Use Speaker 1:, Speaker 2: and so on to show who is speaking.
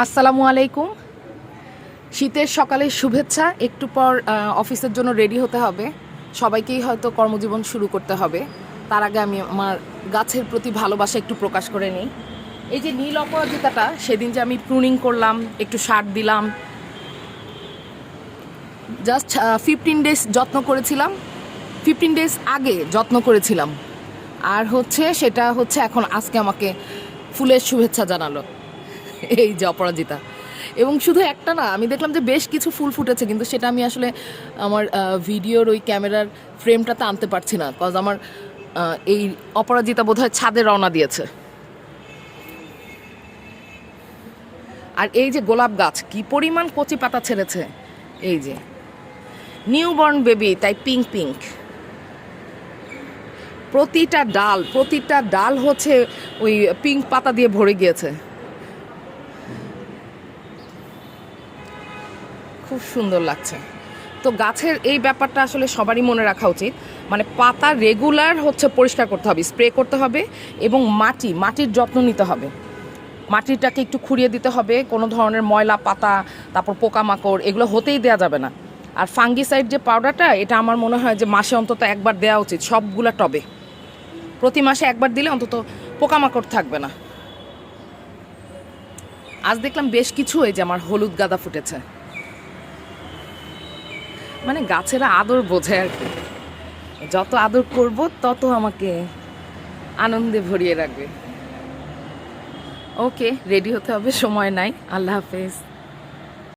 Speaker 1: আসসালামু আলাইকুম। শীতের সকালের শুভেচ্ছা। একটু পর অফিসের জন্য রেডি হতে হবে, সবাইকেই হয়তো কর্মজীবন শুরু করতে হবে। তার আগে আমি আমার গাছের প্রতি ভালোবাসা একটু প্রকাশ করে নিই। এই যে নীল অপরাজিতাটা সেদিন যে আমি প্রুনিং করলাম, একটু সার দিলাম, জাস্ট 15 ডেজ যত্ন করেছিলাম, 15 ডেজ আগে যত্ন করেছিলাম। আর সেটা এখন আজকে আমাকে ফুলের শুভেচ্ছা জানালো এই যে অপরাজিতা। এবং শুধু একটা না, আমি দেখলাম যে বেশ কিছু ফুল ফুটেছে, কিন্তু সেটা আমি আসলে আমার ভিডিওর ওই ক্যামেরার ফ্রেমটাতে আনতে পারছি না, কজ আমার এই অপরাজিতা বোধহয় ছাদে রওনা দিয়েছে। আর এই যে গোলাপ গাছ কি পরিমাণ কচি পাতা ছেড়েছে, এই যে নিউবর্ন বেবি, তাই পিঙ্ক পিঙ্ক। প্রতিটা ডাল ওই পিঙ্ক পাতা দিয়ে ভরে গিয়েছে, খুব সুন্দর লাগছে। তো গাছের এই ব্যাপারটা আসলে সবারই মনে রাখা উচিত, মানে পাতা রেগুলার পরিষ্কার করতে হবে, স্প্রে করতে হবে, এবং মাটির যত্ন নিতে হবে। মাটিটাকে একটু খুঁড়িয়ে দিতে হবে, কোনো ধরনের ময়লা পাতা, তারপর পোকামাকড় এগুলো হতেই দেওয়া যাবে না। আর ফাঙ্গিসাইড যে পাউডারটা, এটা আমার মনে হয় যে মাসে অন্তত একবার দেওয়া উচিত সবগুলা টবে। প্রতি মাসে একবার দিলে অন্তত পোকামাকড় থাকবে না। আজ দেখলাম বেশ কিছু এই যে আমার হলুদ গাঁদা ফুটেছে। মানে গাছেরা আদর বোঝে আর কি, যত আদর করব তত আমাকে আনন্দে ভরিয়ে রাখবে। ওকে, রেডি হতে হবে, সময় নাই। আল্লাহ হাফেজ।